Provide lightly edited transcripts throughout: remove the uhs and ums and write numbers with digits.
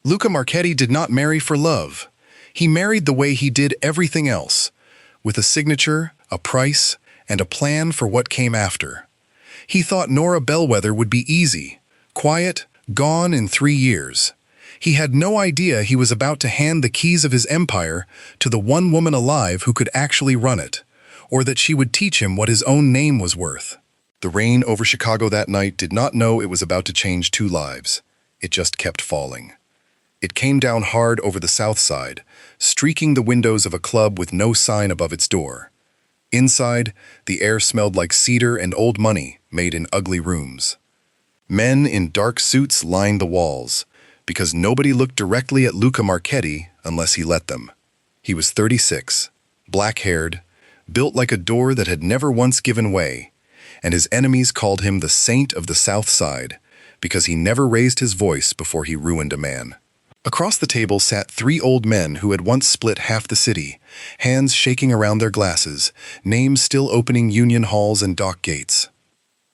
Luca Marchetti did not marry for love. He married the way he did everything else, with a signature, a price, and a plan for what came after. He thought Nora Bellweather would be easy, quiet, gone in 3 years. He had no idea he was about to hand the keys of his empire to the one woman alive who could actually run it, or that she would teach him what his own name was worth. The rain over Chicago that night did not know it was about to change 2 lives. It just kept falling. It came down hard over the south side, streaking the windows of a club with no sign above its door. Inside, the air smelled like cedar and old money made in ugly rooms. Men in dark suits lined the walls, because nobody looked directly at Luca Marchetti unless he let them. He was 36, black-haired, built like a door that had never once given way, and his enemies called him the Saint of the South Side because he never raised his voice before he ruined a man. Across the table sat 3 old men who had once split half the city, hands shaking around their glasses, names still opening union halls and dock gates.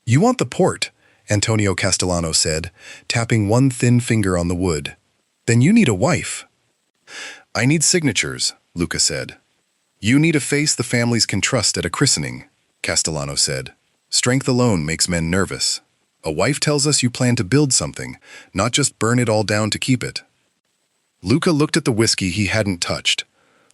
"You want the port," Antonio Castellano said, tapping one thin finger on the wood. "Then you need a wife." "I need signatures," Luca said. "You need a face the families can trust at a christening," Castellano said. "Strength alone makes men nervous. A wife tells us you plan to build something, not just burn it all down to keep it." Luca looked at the whiskey he hadn't touched.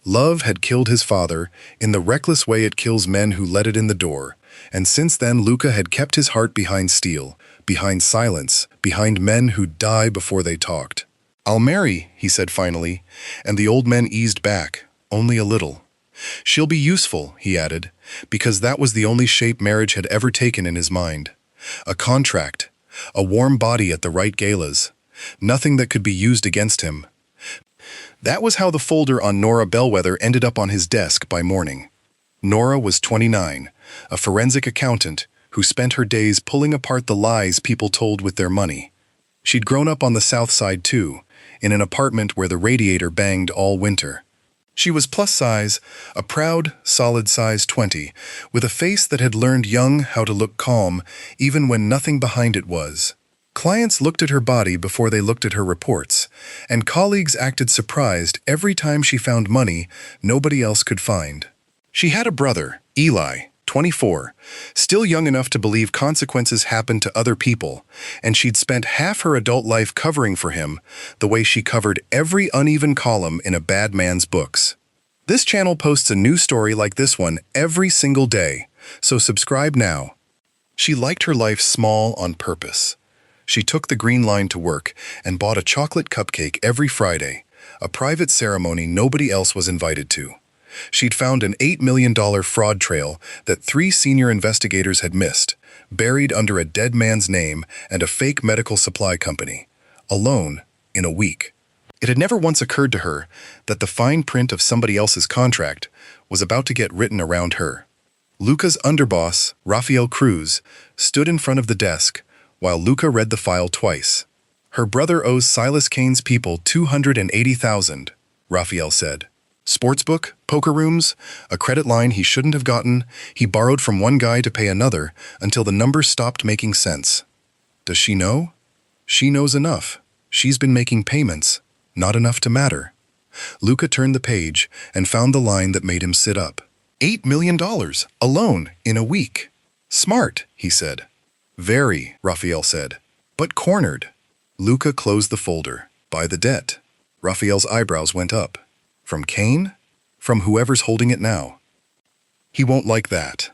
Love had killed his father in the reckless way it kills men who let it in the door, and since then Luca had kept his heart behind steel, behind silence, behind men who die before they talked. "I'll marry," he said finally, and the old men eased back, only a little. "She'll be useful," he added, because that was the only shape marriage had ever taken in his mind. A contract, a warm body at the right galas, nothing that could be used against him. That was how the folder on Nora Bellweather ended up on his desk by morning. Nora was 29, a forensic accountant who spent her days pulling apart the lies people told with their money. She'd grown up on the South Side too, in an apartment where the radiator banged all winter. She was plus size, a proud, solid size 20, with a face that had learned young how to look calm even when nothing behind it was. Clients looked at her body before they looked at her reports, and colleagues acted surprised every time she found money nobody else could find. She had a brother, Eli, 24, still young enough to believe consequences happened to other people, and she'd spent half her adult life covering for him the way she covered every uneven column in a bad man's books. This channel posts a new story like this one every single day, so subscribe now. She liked her life small on purpose. She took the Green Line to work and bought a chocolate cupcake every Friday, a private ceremony nobody else was invited to. She'd found an $8 million fraud trail that 3 senior investigators had missed, buried under a dead man's name and a fake medical supply company, alone in a week. It had never once occurred to her that the fine print of somebody else's contract was about to get written around her. Luca's underboss, Rafael Cruz, stood in front of the desk while Luca read the file twice. "Her brother owes Silas Kane's people $280,000, Rafael said. "Sportsbook, poker rooms, a credit line he shouldn't have gotten. He borrowed from one guy to pay another until the numbers stopped making sense. Does she know? She knows enough. She's been making payments, not enough to matter." Luca turned the page and found the line that made him sit up. $8 million, alone, in a week. "Smart," he said. "Very," Rafael said. "But cornered." Luca closed the folder. "By the debt." Rafael's eyebrows went up. "From Kane? From whoever's holding it now." "He won't like that.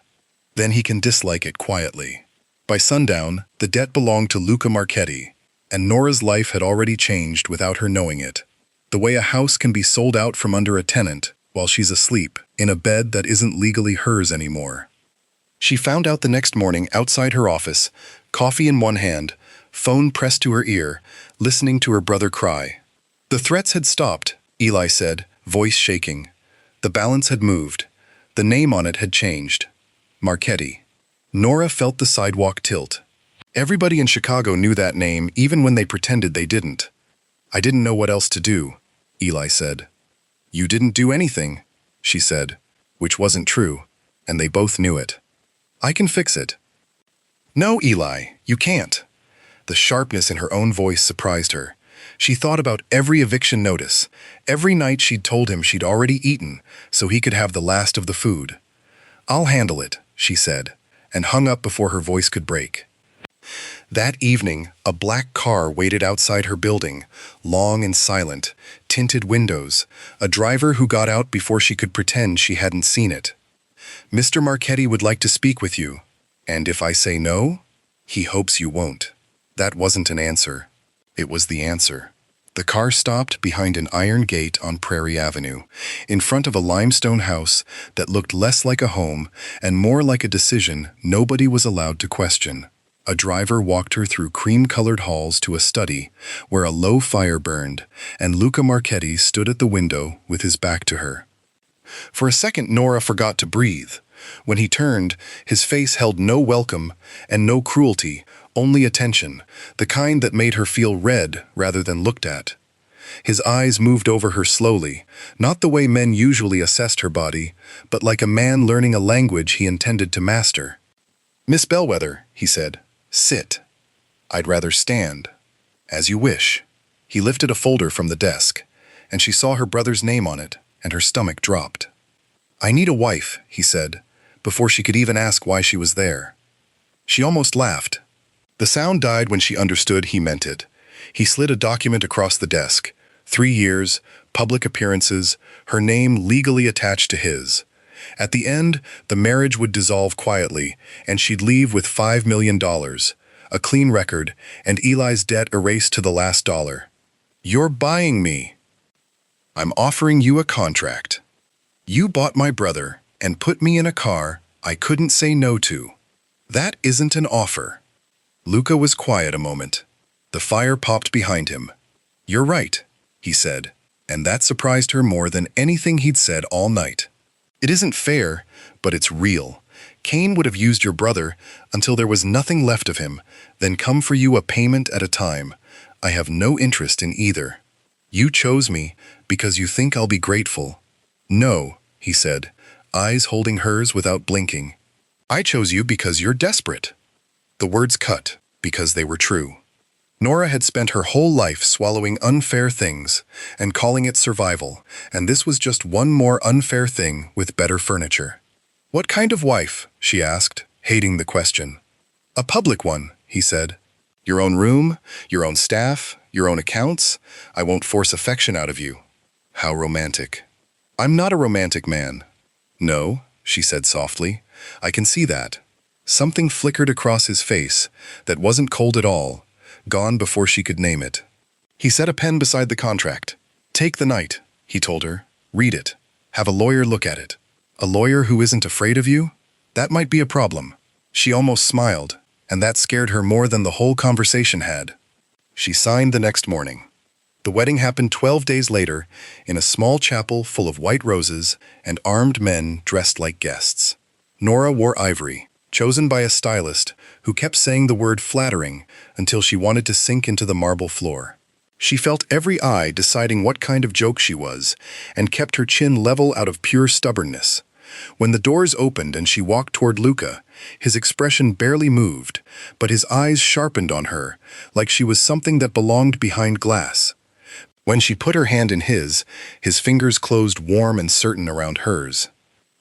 Then he can dislike it quietly." By sundown, the debt belonged to Luca Marchetti, and Nora's life had already changed without her knowing it. The way a house can be sold out from under a tenant while she's asleep in a bed that isn't legally hers anymore. She found out the next morning outside her office, coffee in one hand, phone pressed to her ear, listening to her brother cry. The threats had stopped, Eli said, voice shaking. The balance had moved. The name on it had changed. Marchetti. Nora felt the sidewalk tilt. Everybody in Chicago knew that name even when they pretended they didn't. "I didn't know what else to do," Eli said. "You didn't do anything," she said, which wasn't true, and they both knew it. "I can fix it." "No, Eli, you can't." The sharpness in her own voice surprised her. She thought about every eviction notice, every night she'd told him she'd already eaten so he could have the last of the food. "I'll handle it," she said, and hung up before her voice could break. That evening, a black car waited outside her building, long and silent, tinted windows, a driver who got out before she could pretend she hadn't seen it. "Mr. Marchetti would like to speak with you. And if I say no, he hopes you won't." That wasn't an answer. It was the answer. The car stopped behind an iron gate on Prairie Avenue, in front of a limestone house that looked less like a home and more like a decision nobody was allowed to question. A driver walked her through cream-colored halls to a study where a low fire burned, and Luca Marchetti stood at the window with his back to her. For a second, Nora forgot to breathe. When he turned, his face held no welcome and no cruelty, only attention, the kind that made her feel read rather than looked at. His eyes moved over her slowly, not the way men usually assessed her body, but like a man learning a language he intended to master. "Miss Bellweather," he said, "sit." "I'd rather stand." "As you wish." He lifted a folder from the desk, and she saw her brother's name on it, and her stomach dropped. "I need a wife," he said, before she could even ask why she was there. She almost laughed. The sound died when she understood he meant it. He slid a document across the desk. 3 years, public appearances, her name legally attached to his. At the end, the marriage would dissolve quietly, and she'd leave with $5 million, a clean record, and Eli's debt erased to the last dollar. "You're buying me. I'm offering you a contract. You bought my brother and put me in a car I couldn't say no to. That isn't an offer." Luca was quiet a moment. The fire popped behind him. "You're right," he said, and that surprised her more than anything he'd said all night. "It isn't fair, but it's real. Kane would have used your brother until there was nothing left of him, then come for you a payment at a time. I have no interest in either. You chose me because you think I'll be grateful." "No," he said, eyes holding hers without blinking. "I chose you because you're desperate." The words cut, because they were true. Nora had spent her whole life swallowing unfair things and calling it survival, and this was just one more unfair thing with better furniture. "What kind of wife?" she asked, hating the question. "A public one," he said. "Your own room, your own staff, your own accounts. I won't force affection out of you." How romantic. "I'm not a romantic man." "No," she said softly. "I can see that." Something flickered across his face that wasn't cold at all, gone before she could name it. He set a pen beside the contract. "Take the night," he told her. "Read it. Have a lawyer look at it." "A lawyer who isn't afraid of you? That might be a problem." She almost smiled, and that scared her more than the whole conversation had. She signed the next morning. The wedding happened 12 days later in a small chapel full of white roses and armed men dressed like guests. Nora wore ivory, chosen by a stylist who kept saying the word flattering until she wanted to sink into the marble floor. She felt every eye deciding what kind of joke she was and kept her chin level out of pure stubbornness. When the doors opened and she walked toward Luca, his expression barely moved, but his eyes sharpened on her like she was something that belonged behind glass. When she put her hand in his fingers closed warm and certain around hers.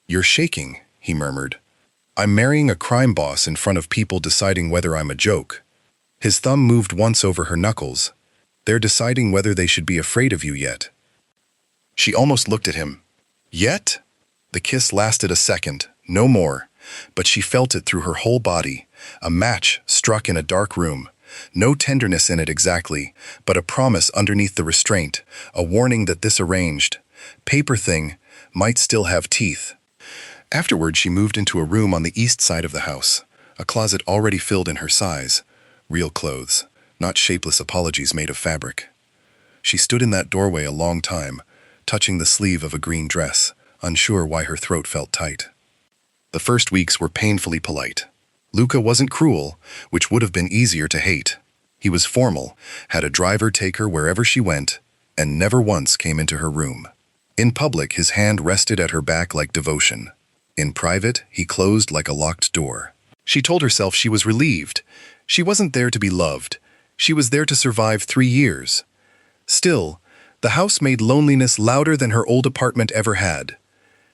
"You're shaking," he murmured. "I'm marrying a crime boss in front of people deciding whether I'm a joke." His thumb moved once over her knuckles. "They're deciding whether they should be afraid of you yet." She almost looked at him. "Yet?" The kiss lasted a second, no more, but she felt it through her whole body, a match struck in a dark room. No tenderness in it exactly, but a promise underneath the restraint, a warning that this arranged, paper thing might still have teeth. Afterward, she moved into a room on the east side of the house, a closet already filled in her size. Real clothes, not shapeless apologies made of fabric. She stood in that doorway a long time, touching the sleeve of a green dress, unsure why her throat felt tight. The first weeks were painfully polite. Luca wasn't cruel, which would have been easier to hate. He was formal, had a driver take her wherever she went, and never once came into her room. In public, his hand rested at her back like devotion. In private, he closed like a locked door. She told herself she was relieved. She wasn't there to be loved. She was there to survive 3 years. Still, the house made loneliness louder than her old apartment ever had.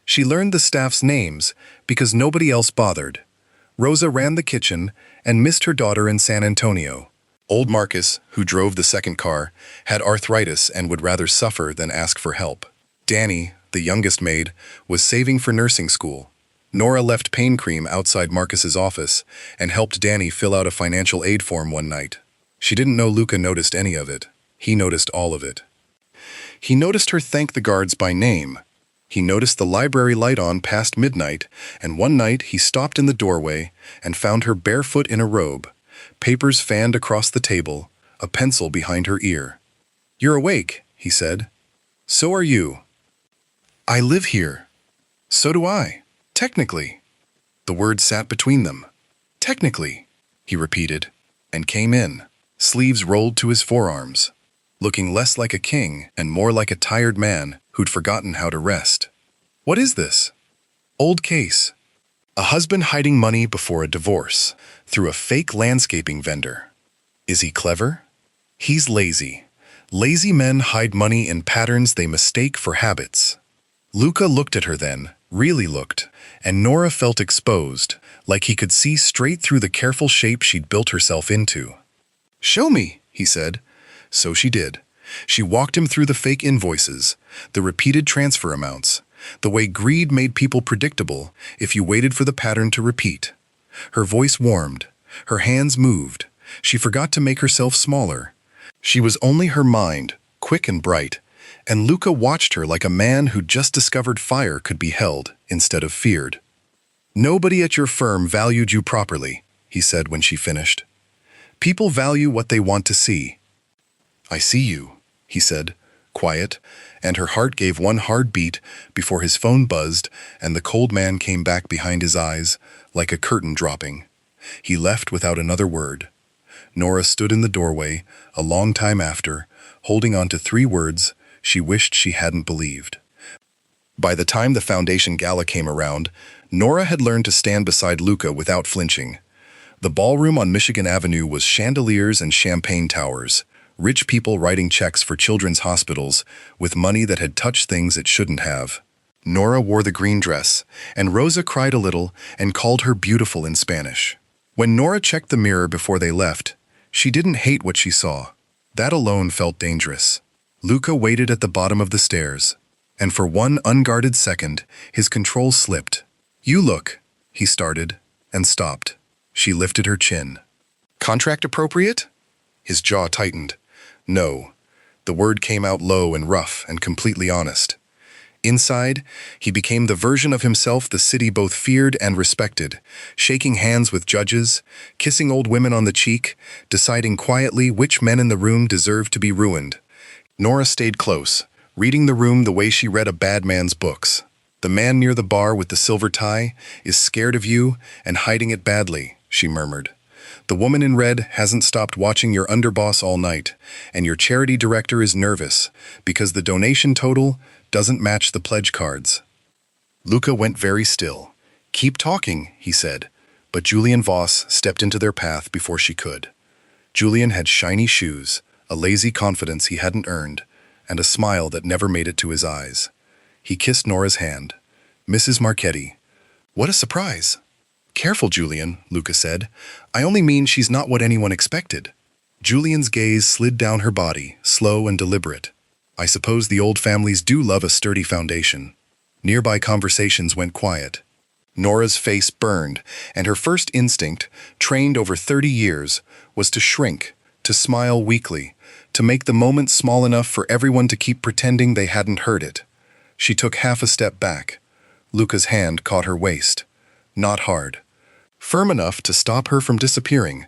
She learned the staff's names because nobody else bothered. Rosa ran the kitchen and missed her daughter in San Antonio. Old Marcus, who drove the second car, had arthritis and would rather suffer than ask for help. Danny, the youngest maid, was saving for nursing school. Nora left pain cream outside Marcus's office and helped Danny fill out a financial aid form one night. She didn't know Luca noticed any of it. He noticed all of it. He noticed her thank the guards by name. He noticed the library light on past midnight, and one night he stopped in the doorway and found her barefoot in a robe, papers fanned across the table, a pencil behind her ear. "You're awake," he said. "So are you." "I live here." "So do I. Technically." The word sat between them. "Technically," he repeated, and came in, sleeves rolled to his forearms, looking less like a king and more like a tired man who'd forgotten how to rest. "What is this?" "Old case. A husband hiding money before a divorce through a fake landscaping vendor. Is he clever? He's lazy. Lazy men hide money in patterns they mistake for habits." Luca looked at her then, really looked, and Nora felt exposed, like he could see straight through the careful shape she'd built herself into. "Show me," he said. So she did. She walked him through the fake invoices, the repeated transfer amounts, the way greed made people predictable if you waited for the pattern to repeat. Her voice warmed. Her hands moved. She forgot to make herself smaller. She was only her mind, quick and bright, and Luca watched her like a man who'd just discovered fire could be held instead of feared. "Nobody at your firm valued you properly," he said when she finished. "People value what they want to see." "I see you," he said, quiet, and her heart gave one hard beat before his phone buzzed and the cold man came back behind his eyes, like a curtain dropping. He left without another word. Nora stood in the doorway, a long time after, holding on to 3 words she wished she hadn't believed. By the time the foundation gala came around, Nora had learned to stand beside Luca without flinching. The ballroom on Michigan Avenue was chandeliers and champagne towers, rich people writing checks for children's hospitals with money that had touched things it shouldn't have. Nora wore the green dress, and Rosa cried a little and called her beautiful in Spanish. When Nora checked the mirror before they left, she didn't hate what she saw. That alone felt dangerous. Luca waited at the bottom of the stairs, and for one unguarded second, his control slipped. "You look," he started, and stopped. She lifted her chin. "Contract appropriate?" His jaw tightened. "No." The word came out low and rough and completely honest. Inside, he became the version of himself the city both feared and respected, shaking hands with judges, kissing old women on the cheek, deciding quietly which men in the room deserved to be ruined. Nora stayed close, reading the room the way she read a bad man's books. "The man near the bar with the silver tie is scared of you and hiding it badly," she murmured. "The woman in red hasn't stopped watching your underboss all night, and your charity director is nervous because the donation total doesn't match the pledge cards." Luca went very still. "Keep talking," he said, but Julian Voss stepped into their path before she could. Julian had shiny shoes, a lazy confidence he hadn't earned, and a smile that never made it to his eyes. He kissed Nora's hand. "Mrs. Marchetti." "What a surprise." "Careful, Julian," Luca said. "I only mean she's not what anyone expected." Julian's gaze slid down her body, slow and deliberate. "I suppose the old families do love a sturdy foundation." Nearby conversations went quiet. Nora's face burned, and her first instinct, trained over 30 years, was to shrink, to smile weakly, to make the moment small enough for everyone to keep pretending they hadn't heard it. She took half a step back. Luca's hand caught her waist. Not hard. Firm enough to stop her from disappearing.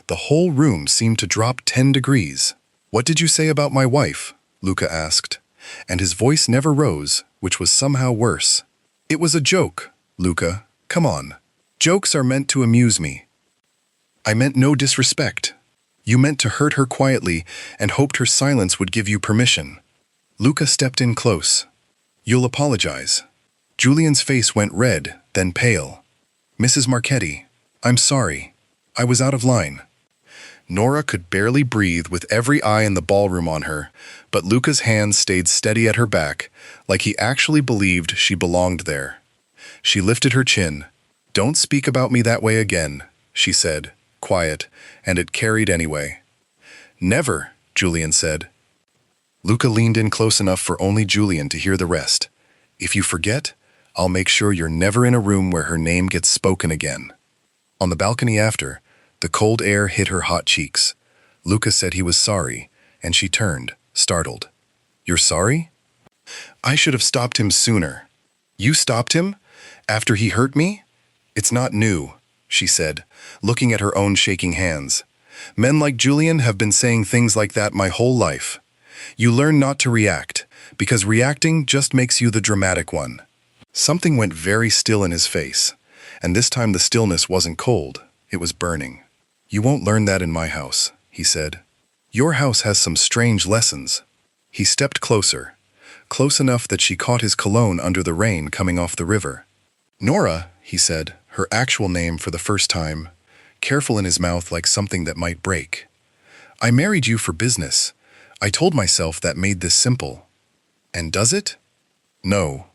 The whole room seemed to drop 10 degrees. "What did you say about my wife?" Luca asked, and his voice never rose, which was somehow worse. "It was a joke, Luca. Come on. Jokes are meant to amuse me." "I meant no disrespect. You meant to hurt her quietly and hoped her silence would give you permission." Luca stepped in close. "You'll apologize." Julian's face went red, then pale. "Mrs. Marchetti, I'm sorry. I was out of line." Nora could barely breathe with every eye in the ballroom on her, but Luca's hands stayed steady at her back, like he actually believed she belonged there. She lifted her chin. "Don't speak about me that way again," she said, quiet, and it carried anyway. "Never," Julian said. Luca leaned in close enough for only Julian to hear the rest. "If you forget, I'll make sure you're never in a room where her name gets spoken again." On the balcony after, the cold air hit her hot cheeks. Luca said he was sorry, and she turned, startled. "You're sorry?" "I should have stopped him sooner." "You stopped him? After he hurt me?" "It's not new," she said, looking at her own shaking hands. "Men like Julian have been saying things like that my whole life. You learn not to react, because reacting just makes you the dramatic one." Something went very still in his face, and this time the stillness wasn't cold, it was burning. "You won't learn that in my house," he said. "Your house has some strange lessons." He stepped closer, close enough that she caught his cologne under the rain coming off the river. "Nora," he said, her actual name for the first time, careful in his mouth like something that might break. "I married you for business. I told myself that made this simple. And does it?" "No."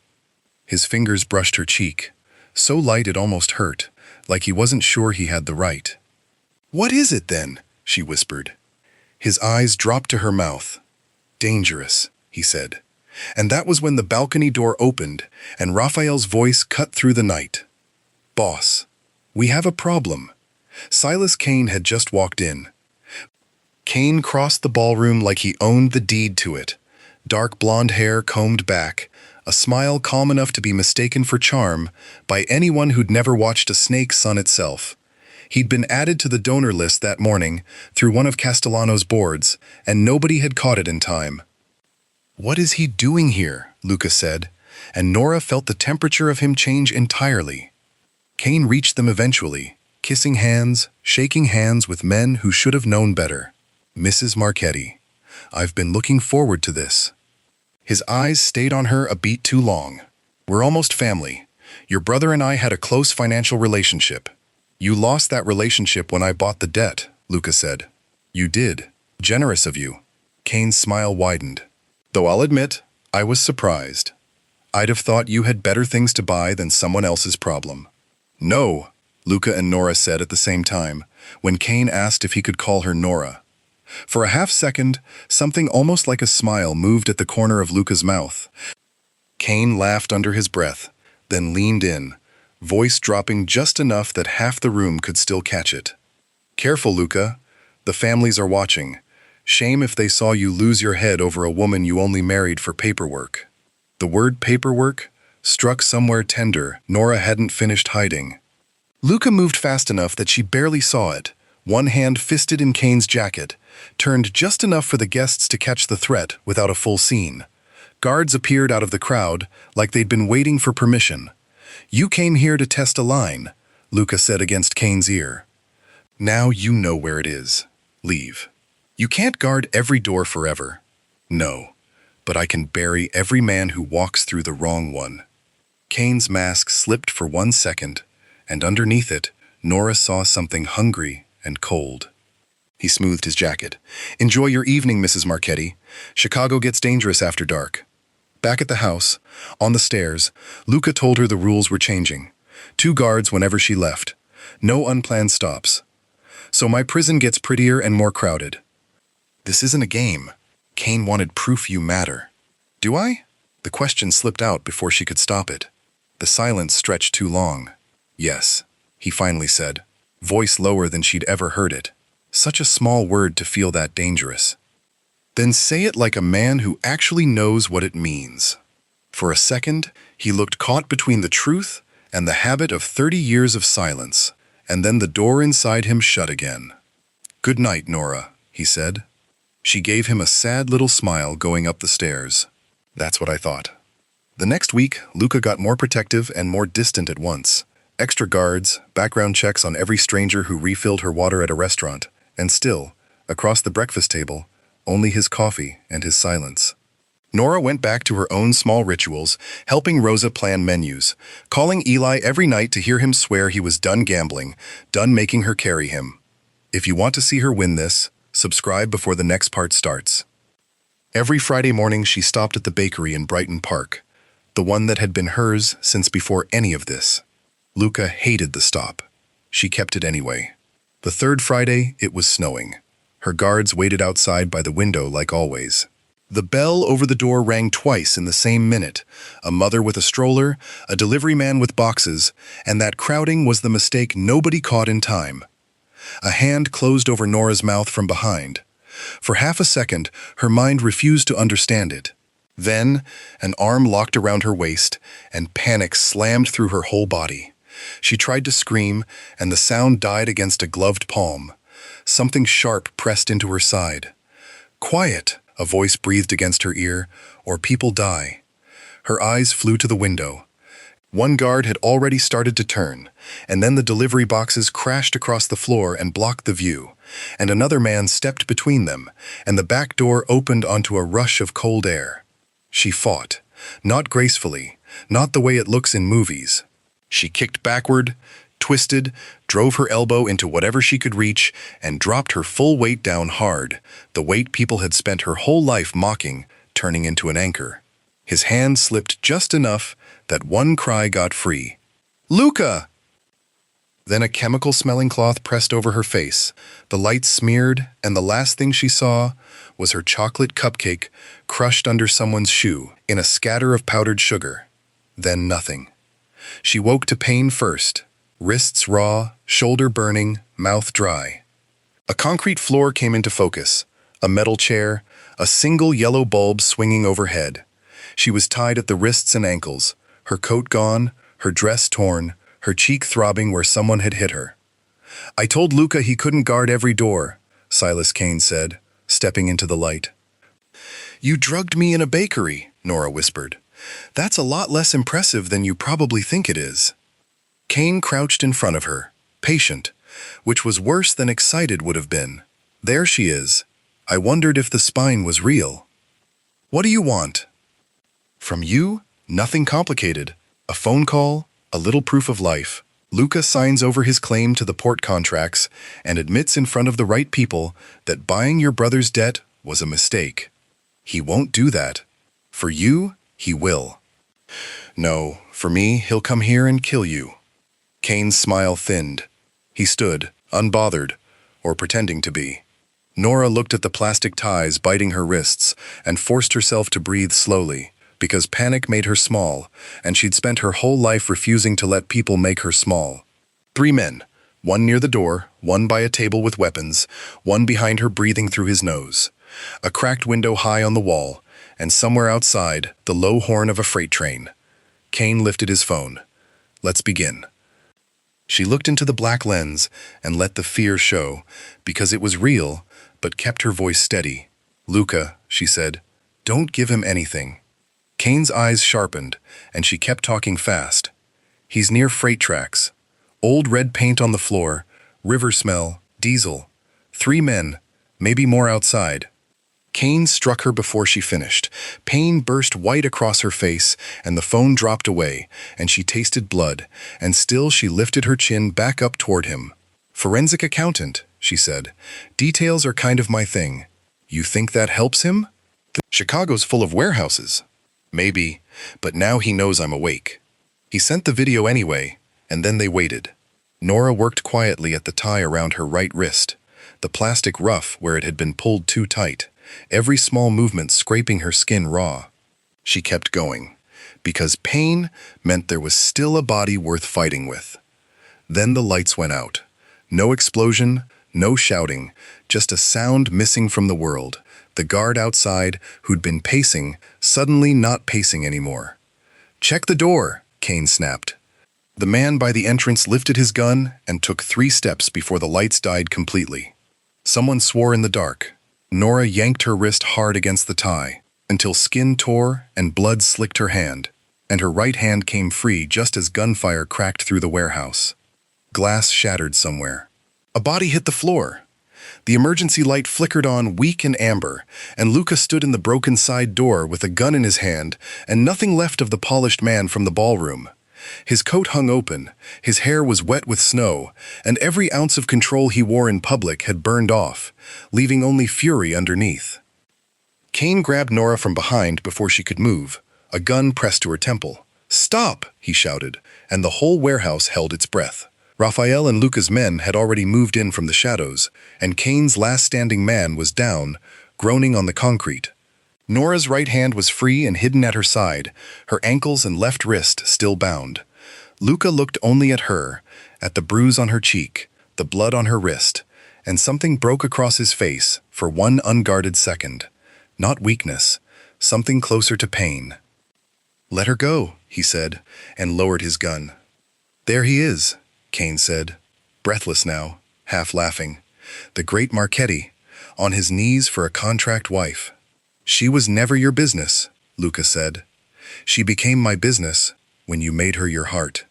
His fingers brushed her cheek, so light it almost hurt, like he wasn't sure he had the right. "What is it then?" she whispered. His eyes dropped to her mouth. "Dangerous," he said. And that was when the balcony door opened and Raphael's voice cut through the night. "Boss, we have a problem." Silas Kane had just walked in. Kane crossed the ballroom like he owned the deed to it. Dark blonde hair combed back, a smile calm enough to be mistaken for charm by anyone who'd never watched a snake sun itself. He'd been added to the donor list that morning through one of Castellano's boards, and nobody had caught it in time. "What is he doing here?" Luca said, and Nora felt the temperature of him change entirely. Kane reached them eventually, kissing hands, shaking hands with men who should have known better. "Mrs. Marchetti, I've been looking forward to this." His eyes stayed on her a beat too long. "We're almost family. Your brother and I had a close financial relationship." "You lost that relationship when I bought the debt," Luca said. "You did. Generous of you." Kane's smile widened. "Though I'll admit, I was surprised. I'd have thought you had better things to buy than someone else's problem." "No," Luca and Nora said at the same time, when Kane asked if he could call her Nora. For a half-second, something almost like a smile moved at the corner of Luca's mouth. Kane laughed under his breath, then leaned in, voice dropping just enough that half the room could still catch it. "Careful, Luca. The families are watching. Shame if they saw you lose your head over a woman you only married for paperwork." The word paperwork struck somewhere tender Nora hadn't finished hiding. Luca moved fast enough that she barely saw it, one hand fisted in Kane's jacket, turned just enough for the guests to catch the threat without a full scene. Guards appeared out of the crowd like they'd been waiting for permission. "You came here to test a line," Luca said against Kane's ear. "Now you know where it is. Leave. You can't guard every door forever." "No, but I can bury every man who walks through the wrong one." Kane's mask slipped for 1 second, and underneath it, Nora saw something hungry and cold. He smoothed his jacket. "Enjoy your evening, Mrs. Marchetti. Chicago gets dangerous after dark." Back at the house, on the stairs, Luca told her the rules were changing. 2 guards whenever she left. No unplanned stops. "So my prison gets prettier and more crowded." "This isn't a game." Kane wanted proof you matter. "Do I?" The question slipped out before she could stop it. The silence stretched too long. "Yes," he finally said, voice lower than she'd ever heard it. Such a small word to feel that dangerous. "Then say it like a man who actually knows what it means." For a second, he looked caught between the truth and the habit of 30 years of silence, and then the door inside him shut again. "Good night, Nora," he said. She gave him a sad little smile going up the stairs. "That's what I thought." The next week, Luca got more protective and more distant at once. Extra guards, background checks on every stranger who refilled her water at a restaurant, and still, across the breakfast table, only his coffee and his silence. Nora went back to her own small rituals, helping Rosa plan menus, calling Eli every night to hear him swear he was done gambling, done making her carry him. If you want to see her win this, subscribe before the next part starts. Every Friday morning she stopped at the bakery in Brighton Park, the one that had been hers since before any of this. Luca hated the stop. She kept it anyway. The third Friday, it was snowing. Her guards waited outside by the window like always. The bell over the door rang twice in the same minute. A mother with a stroller, a delivery man with boxes, and that crowding was the mistake nobody caught in time. A hand closed over Nora's mouth from behind. For half a second, her mind refused to understand it. Then, an arm locked around her waist, and panic slammed through her whole body. She tried to scream, and the sound died against a gloved palm. Something sharp pressed into her side. "Quiet," a voice breathed against her ear, "or people die." Her eyes flew to the window. One guard had already started to turn, and then the delivery boxes crashed across the floor and blocked the view, and another man stepped between them, and the back door opened onto a rush of cold air. She fought, not gracefully, not the way it looks in movies. She kicked backward, twisted, drove her elbow into whatever she could reach, and dropped her full weight down hard, the weight people had spent her whole life mocking, turning into an anchor. His hand slipped just enough that one cry got free. "Luca!" Then a chemical-smelling cloth pressed over her face. The lights smeared, and the last thing she saw was her chocolate cupcake crushed under someone's shoe in a scatter of powdered sugar. Then nothing. She woke to pain first, wrists raw, shoulder burning, mouth dry. A concrete floor came into focus, a metal chair, a single yellow bulb swinging overhead. She was tied at the wrists and ankles, her coat gone, her dress torn, her cheek throbbing where someone had hit her. "I told Luca he couldn't guard every door," Silas Kane said, stepping into the light. "You drugged me in a bakery," Nora whispered. "That's a lot less impressive than you probably think it is." Kane crouched in front of her, patient, which was worse than excited would have been. "There she is. I wondered if the spine was real." "What do you want?" "From you? Nothing complicated. A phone call, a little proof of life." Luca signs over his claim to the port contracts and admits in front of the right people that buying your brother's debt was a mistake. He won't do that. For you, he will. No, for me, he'll come here and kill you. Kane's smile thinned. He stood, unbothered, or pretending to be. Nora looked at the plastic ties biting her wrists and forced herself to breathe slowly, because panic made her small, and she'd spent her whole life refusing to let people make her small. 3 men, one near the door, one by a table with weapons, one behind her breathing through his nose. A cracked window high on the wall, and somewhere outside, the low horn of a freight train. Kane lifted his phone. "Let's begin." She looked into the black lens and let the fear show, because it was real, but kept her voice steady. "Luca," she said, "don't give him anything." Kane's eyes sharpened, and she kept talking fast. "He's near freight tracks. Old red paint on the floor, river smell, diesel. 3 men, maybe more outside." Kane struck her before she finished. Pain burst white across her face, and the phone dropped away, and she tasted blood, and still she lifted her chin back up toward him. "Forensic accountant," she said. "Details are kind of my thing. You think that helps him? Chicago's full of warehouses." "Maybe, but now he knows I'm awake." He sent the video anyway, and then they waited. Nora worked quietly at the tie around her right wrist, the plastic rough where it had been pulled too tight, every small movement scraping her skin raw. She kept going, because pain meant there was still a body worth fighting with. Then the lights went out. No explosion, no shouting, just a sound missing from the world. The guard outside, who'd been pacing, suddenly not pacing anymore. "Check the door," Kane snapped. The man by the entrance lifted his gun and took 3 steps before the lights died completely. Someone swore in the dark. Nora yanked her wrist hard against the tie, until skin tore and blood slicked her hand, and her right hand came free just as gunfire cracked through the warehouse. Glass shattered somewhere. A body hit the floor. The emergency light flickered on, weak and amber, and Luca stood in the broken side door with a gun in his hand and nothing left of the polished man from the ballroom. His coat hung open, his hair was wet with snow, and every ounce of control he wore in public had burned off, leaving only fury underneath. Kane grabbed Nora from behind before she could move, a gun pressed to her temple. "Stop!" he shouted, and the whole warehouse held its breath. Raphael and Luca's men had already moved in from the shadows, and Kane's last standing man was down, groaning on the concrete. Nora's right hand was free and hidden at her side, her ankles and left wrist still bound. Luca looked only at her, at the bruise on her cheek, the blood on her wrist, and something broke across his face for one unguarded second. Not weakness, something closer to pain. "Let her go," he said, and lowered his gun. "There he is," Kane said, breathless now, half laughing. "The great Marchetti, on his knees for a contract wife." "She was never your business," Luca said. "She became my business when you made her your heart."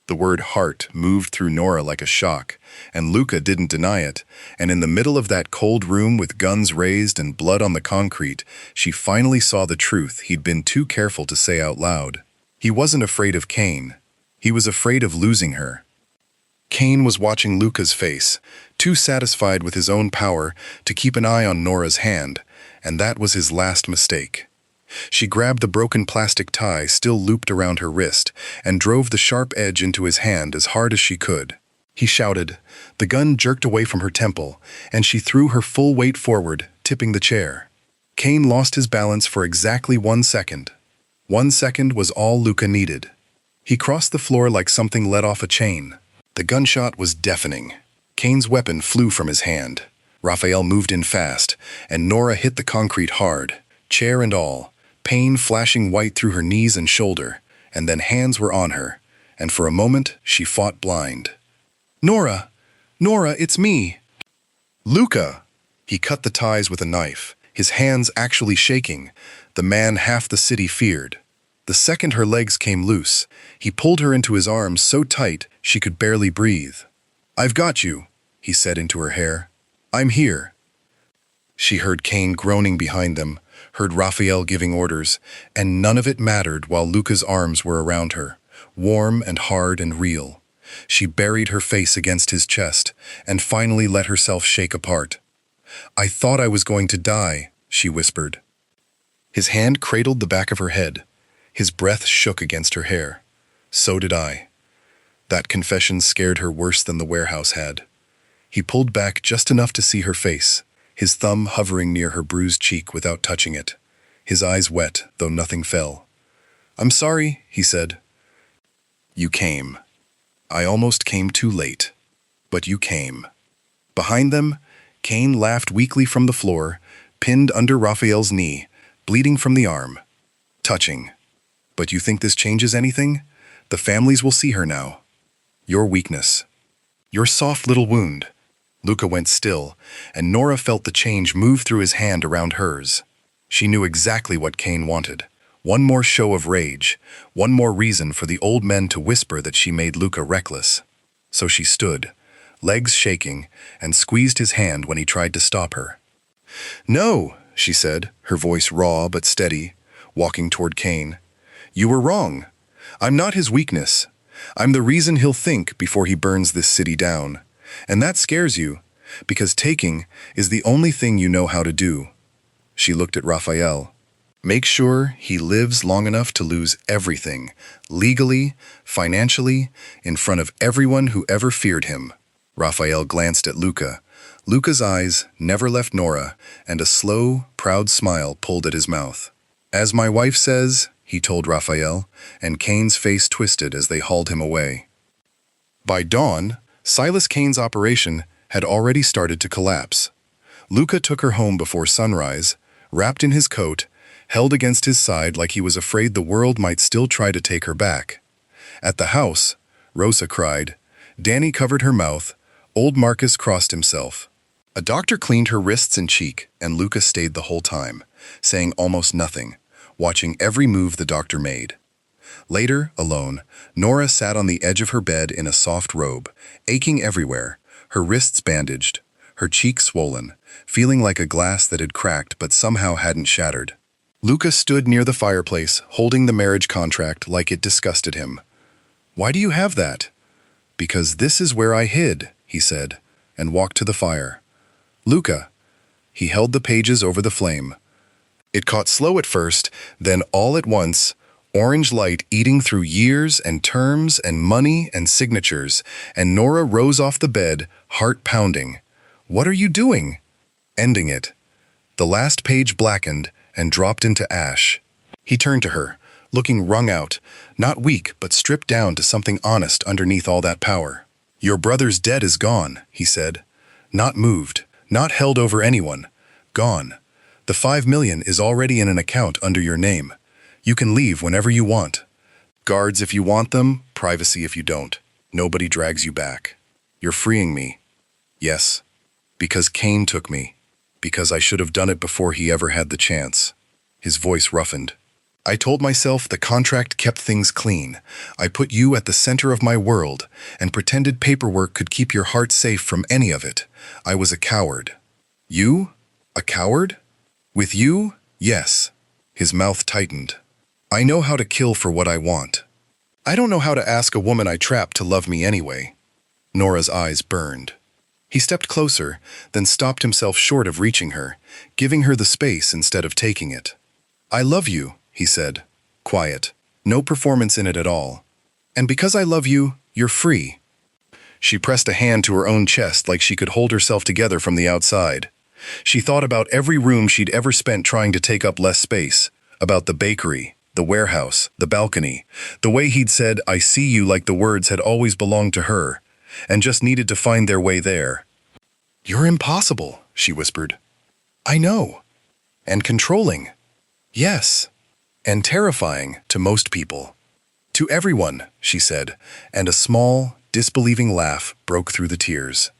The word heart moved through Nora like a shock, and Luca didn't deny it, and in the middle of that cold room with guns raised and blood on the concrete, she finally saw the truth he'd been too careful to say out loud. He wasn't afraid of Kane. He was afraid of losing her. Kane was watching Luca's face, too satisfied with his own power to keep an eye on Nora's hand, and that was his last mistake. She grabbed the broken plastic tie still looped around her wrist and drove the sharp edge into his hand as hard as she could. He shouted. The gun jerked away from her temple, and she threw her full weight forward, tipping the chair. Kane lost his balance for exactly 1 second. 1 second was all Luca needed. He crossed the floor like something let off a chain. The gunshot was deafening. Kane's weapon flew from his hand. Raphael moved in fast, and Nora hit the concrete hard, chair and all, pain flashing white through her knees and shoulder, and then hands were on her, and for a moment she fought blind. "Nora! Nora, it's me!" "Luca!" He cut the ties with a knife, his hands actually shaking, the man half the city feared. The second her legs came loose, he pulled her into his arms so tight she could barely breathe. "I've got you," he said into her hair. "I'm here." She heard Kane groaning behind them, heard Raphael giving orders, and none of it mattered while Luca's arms were around her, warm and hard and real. She buried her face against his chest and finally let herself shake apart. "I thought I was going to die," she whispered. His hand cradled the back of her head. His breath shook against her hair. "So did I." That confession scared her worse than the warehouse had. He pulled back just enough to see her face, his thumb hovering near her bruised cheek without touching it, his eyes wet, though nothing fell. "I'm sorry," he said. "You came. I almost came too late. But you came." Behind them, Kane laughed weakly from the floor, pinned under Raphael's knee, bleeding from the arm. Touching. "But you think this changes anything? The families will see her now. Your weakness. Your soft little wound." Luca went still, and Nora felt the change move through his hand around hers. She knew exactly what Kane wanted. One more show of rage, one more reason for the old men to whisper that she made Luca reckless. So she stood, legs shaking, and squeezed his hand when he tried to stop her. "No," she said, her voice raw but steady, walking toward Kane. "You were wrong. I'm not his weakness. I'm the reason he'll think before he burns this city down. And that scares you, because taking is the only thing you know how to do." She looked at Raphael. "Make sure he lives long enough to lose everything, legally, financially, in front of everyone who ever feared him." Raphael glanced at Luca. Luca's eyes never left Nora, and a slow, proud smile pulled at his mouth. "As my wife says," he told Raphael, and Kane's face twisted as they hauled him away. By dawn, Silas Kane's operation had already started to collapse. Luca took her home before sunrise, wrapped in his coat, held against his side like he was afraid the world might still try to take her back. At the house, Rosa cried. Danny covered her mouth. Old Marcus crossed himself. A doctor cleaned her wrists and cheek, and Luca stayed the whole time, saying almost nothing, watching every move the doctor made. Later, alone, Nora sat on the edge of her bed in a soft robe, aching everywhere, her wrists bandaged, her cheeks swollen, feeling like a glass that had cracked but somehow hadn't shattered. Luca stood near the fireplace, holding the marriage contract like it disgusted him. "Why do you have that?" "Because this is where I hid," he said, and walked to the fire. "Luca." He held the pages over the flame. It caught slow at first, then all at once, orange light eating through years and terms and money and signatures, and Nora rose off the bed, heart pounding. "What are you doing?" "Ending it." The last page blackened and dropped into ash. He turned to her, looking wrung out, not weak but stripped down to something honest underneath all that power. "Your brother's debt is gone," he said. "Not moved, not held over anyone. Gone. The 5 million is already in an account under your name. You can leave whenever you want. Guards if you want them, privacy if you don't. Nobody drags you back. You're freeing me. Yes, because Kane took me. Because I should have done it before he ever had the chance." His voice roughened. "I told myself the contract kept things clean. I put you at the center of my world and pretended paperwork could keep your heart safe from any of it. I was a coward." "You? A coward?" "With you? Yes." His mouth tightened. "I know how to kill for what I want. I don't know how to ask a woman I trapped to love me anyway." Nora's eyes burned. He stepped closer, then stopped himself short of reaching her, giving her the space instead of taking it. "I love you," he said, quiet, no performance in it at all. "And because I love you, you're free." She pressed a hand to her own chest like she could hold herself together from the outside. She thought about every room she'd ever spent trying to take up less space, about the bakery, the warehouse, the balcony, the way he'd said, "I see you," like the words had always belonged to her, and just needed to find their way there. "You're impossible," she whispered. "I know. And controlling. Yes. And terrifying to most people. To everyone," she said, and a small, disbelieving laugh broke through the tears.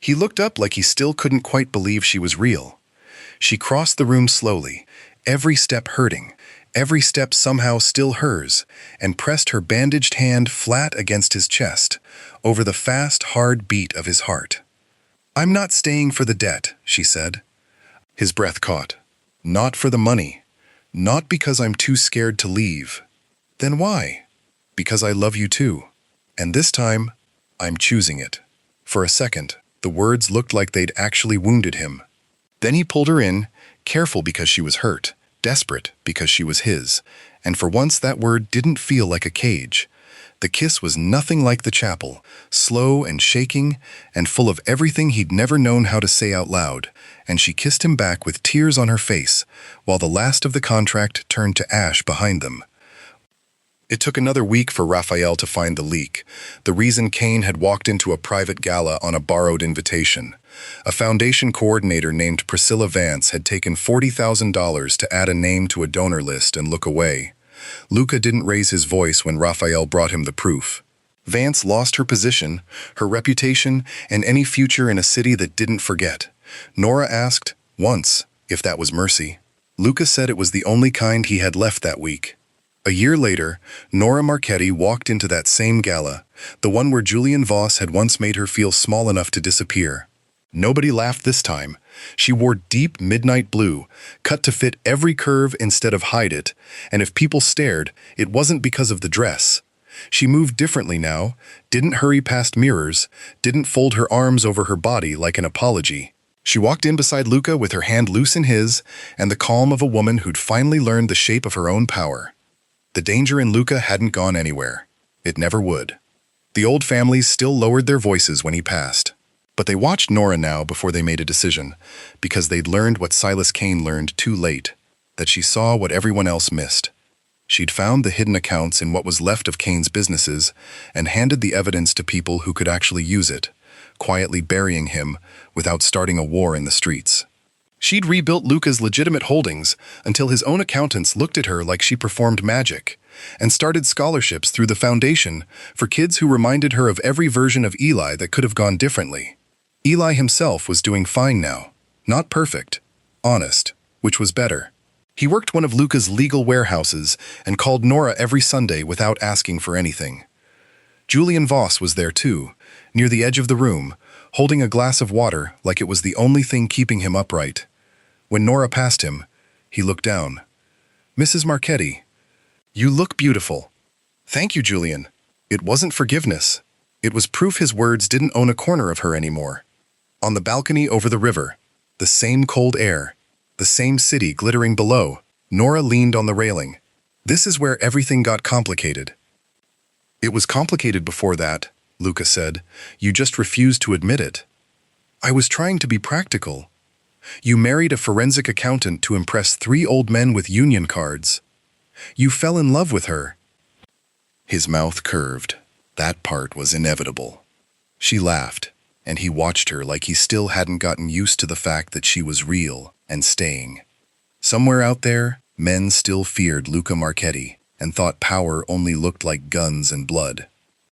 He looked up like he still couldn't quite believe she was real. She crossed the room slowly, every step hurting, every step somehow still hers, and pressed her bandaged hand flat against his chest, over the fast, hard beat of his heart. "I'm not staying for the debt," she said. His breath caught. "Not for the money. Not because I'm too scared to leave." "Then why?" "Because I love you too. And this time, I'm choosing it." For a second, the words looked like they'd actually wounded him. Then he pulled her in, careful because she was hurt, desperate because she was his, and for once that word didn't feel like a cage. The kiss was nothing like the chapel, slow and shaking, and full of everything he'd never known how to say out loud, and she kissed him back with tears on her face, while the last of the contract turned to ash behind them. It took another week for Raphael to find the leak, the reason Kane had walked into a private gala on a borrowed invitation. A foundation coordinator named Priscilla Vance had taken $40,000 to add a name to a donor list and look away. Luca didn't raise his voice when Raphael brought him the proof. Vance lost her position, her reputation, and any future in a city that didn't forget. Nora asked, once, if that was mercy. Luca said it was the only kind he had left that week. A year later, Nora Marchetti walked into that same gala, the one where Julian Voss had once made her feel small enough to disappear. Nobody laughed this time. She wore deep midnight blue, cut to fit every curve instead of hide it, and if people stared, it wasn't because of the dress. She moved differently now, didn't hurry past mirrors, didn't fold her arms over her body like an apology. She walked in beside Luca with her hand loose in his, and the calm of a woman who'd finally learned the shape of her own power. The danger in Luca hadn't gone anywhere. It never would. The old families still lowered their voices when he passed. But they watched Nora now before they made a decision, because they'd learned what Silas Kane learned too late, that she saw what everyone else missed. She'd found the hidden accounts in what was left of Kane's businesses and handed the evidence to people who could actually use it, quietly burying him without starting a war in the streets. She'd rebuilt Luca's legitimate holdings until his own accountants looked at her like she performed magic, and started scholarships through the foundation for kids who reminded her of every version of Eli that could have gone differently. Eli himself was doing fine now. Not perfect. Honest. Which was better. He worked one of Luca's legal warehouses and called Nora every Sunday without asking for anything. Julian Voss was there too, near the edge of the room, holding a glass of water like it was the only thing keeping him upright. When Nora passed him, he looked down. "Mrs. Marchetti, you look beautiful." "Thank you, Julian." It wasn't forgiveness. It was proof his words didn't own a corner of her anymore. On the balcony over the river, the same cold air, the same city glittering below, Nora leaned on the railing. "This is where everything got complicated." "It was complicated before that," Luca said. "You just refused to admit it." "I was trying to be practical. You married a forensic accountant to impress 3 old men with union cards. You fell in love with her." His mouth curved. That part was inevitable. She laughed, and he watched her like he still hadn't gotten used to the fact that she was real and staying. Somewhere out there, men still feared Luca Marchetti and thought power only looked like guns and blood.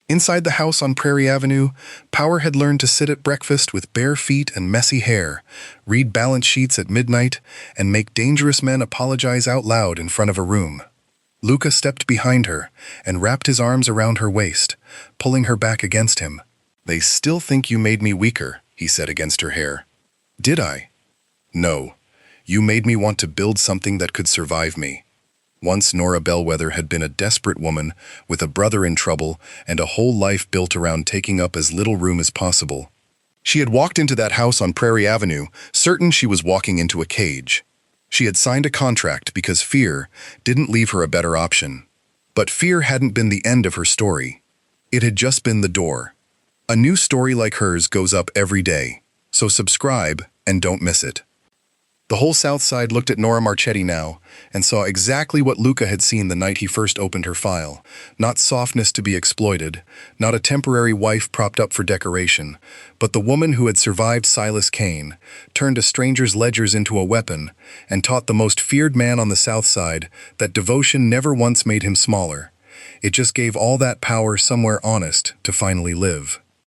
Inside the house on Prairie Avenue, Power had learned to sit at breakfast with bare feet and messy hair, read balance sheets at midnight, and make dangerous men apologize out loud in front of a room. Luca stepped behind her and wrapped his arms around her waist, pulling her back against him. "They still think you made me weaker," he said against her hair. "Did I?" "No. You made me want to build something that could survive me." Once Nora Bellweather had been a desperate woman with a brother in trouble and a whole life built around taking up as little room as possible. She had walked into that house on Prairie Avenue, certain she was walking into a cage. She had signed a contract because fear didn't leave her a better option. But fear hadn't been the end of her story. It had just been the door. A new story like hers goes up every day, so subscribe and don't miss it. The whole South Side looked at Nora Marchetti now and saw exactly what Luca had seen the night he first opened her file. Not softness to be exploited, not a temporary wife propped up for decoration, but the woman who had survived Silas Kane, turned a stranger's ledgers into a weapon, and taught the most feared man on the South Side that devotion never once made him smaller. It just gave all that power somewhere honest to finally live.